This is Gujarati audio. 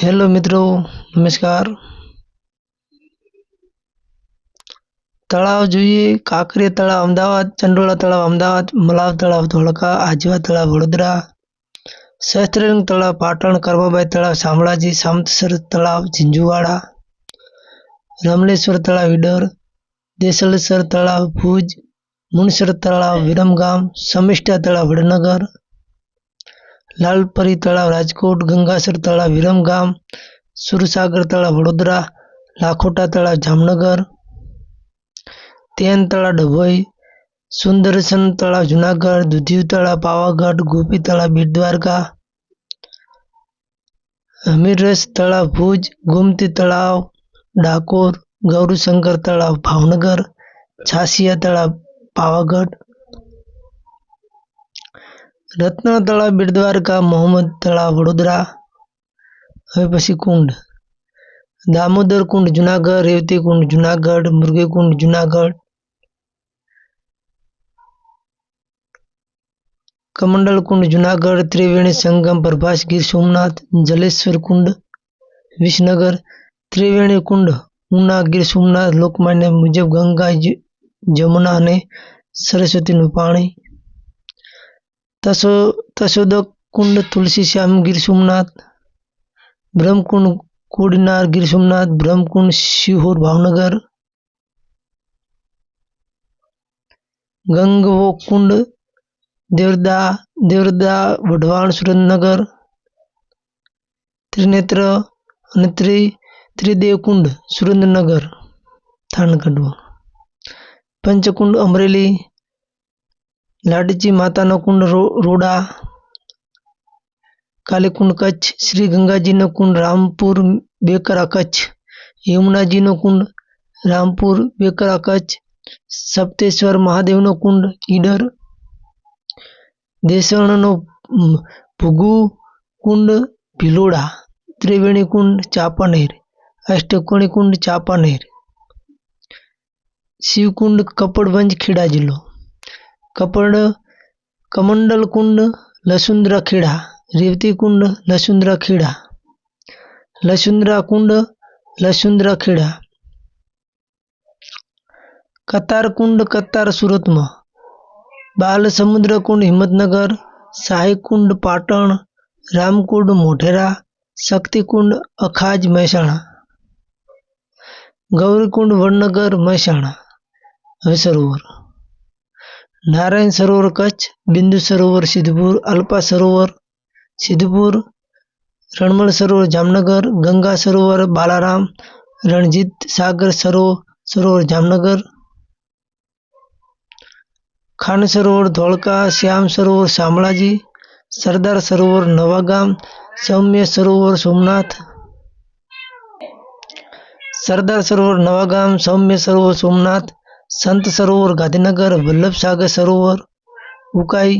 हेलो मित्रों, नमस्कार। तलाव જોઈએ કાંકરિયા તળાવ અમદાવાદ, ચંડોળા તળાવ અમદાવાદ, મલાવ તળાવ ધોળકા, આજવા તળાવ વડોદરા, સહસ્ત્રલિંગ તળાવ પાટણ, કર્મબાઈ તળાવ શામળાજી, સામતસર તળાવ ઝીંઝુવાડા, રમલેશ્વર તળાવ ઈડર, દેસલેશ્વર તળાવ ભુજ, મુનસર તળાવ વિરમગામ, સમિષ્ટા તળાવ વડનગર, લાલપરી તળાવ રાજકોટ, ગંગાસર તળાવ વિરમગામ, સુરસાગર તળાવ વડોદરા, લાખોટા તળાવ જામનગર, તેન તળાવ ડભોઈ, સુંદરસન તળાવ જુનાગઢ, દુધિયું તળાવ પાવાગઢ, ગોપી તળાવ બેટ દ્વારકા, હમીરરસ તળાવ ભુજ, ગોમતી તળાવ ડાકોર, ગૌરીશંકર તળાવ ભાવનગર, છાસિયા તળાવ પાવાગઢ, રત્ન તળાવ બેટ દ્વારકા, મોહમ્મદ તળાવ વડોદરા. હવે પછી કુંડ: દામોદર કુંડ જુનાગઢ, રેવતી કુંડ જુનાગઢ, મુરગી કુંડ જુનાગઢ, કમંડલ કુંડ જુનાગઢ, ત્રિવેણી સંગમ પ્રભાસ ગીર સોમનાથ, જલેશ્વર કુંડ વિસનગર, ત્રિવેણી કુંડ ઉના ગીર સોમનાથ. લોકમાન્ય મુજબ ગંગા, જમુના અને સરસ્વતીનું પાણી. તસોદક કુંડ તુલસી શ્યામ ગીર સોમનાથ, બ્રહ્મકુંડ કોડીનાર ગીર સોમનાથ, બ્રહ્મકુંડ શિહોર ભાવનગર, ગંગવો કુંડ દેવરદા વઢવાણ સુરેન્દ્રનગર, ત્રિનેત્ર અને ત્રિદેવ કુંડ સુરેન્દ્રનગર થાનગઢ, પંચકુંડ અમરેલી, લાડજી માતાનો કુંડ રોડા, કાલીકુંડ કચ્છ, શ્રી ગંગાજીનો કુંડ રામપુર બેકરા કચ્છ, યમુનાજીનો કુંડ રામપુર બેકરા કચ્છ, સપ્તેશ્વર મહાદેવનો કુંડ ઈડર, દેસણનો ભૃગુ કુંડ ભિલોડા, ત્રિવેણી કુંડ ચાંપાનેર, અષ્ટકોણી કુંડ ચાંપાનેર, શિવકુંડ કપડવંજ ખેડા જિલ્લો, કમંડલ કુંડ લસુંદ્રા ખેડા, રેવતી કુંડ લસુંદ્રા ખેડા, લસુંદ્રા કુંડ લસુંદ્રા ખેડા, કતાર કુંડ કતાર સુરતમાં, બાલસમુદ્ર કુંડ હિંમતનગર, શાહી કુંડ પાટણ, રામકુંડ મોઢેરા, શક્તિકુંડ અખાજ મહેસાણા, ગૌરીકુંડ વડનગર મહેસાણા. હવે સરોવર: નારાયણ સરોવર કચ્છ, બિંદુ સરોવર સિદ્ધપુર, અલ્પા સરોવર સિદ્ધપુર, રણમલ સરોવર જામનગર, ગંગા સરોવર બાલારામ, રણજીત સાગર સરોવર જામનગર, ખાન સરોવર ધોળકા, શ્યામ સરોવર શામળાજી, સરદાર સરોવર નવાગામ, સૌમ્ય સરોવર સોમનાથ, સરદાર સરોવર નવાગામ, સૌમ્ય સરોવર સોમનાથ, સંત સરોવર ગાંધીનગર, વલ્લભ સાગર સરોવર ઉકાઈ,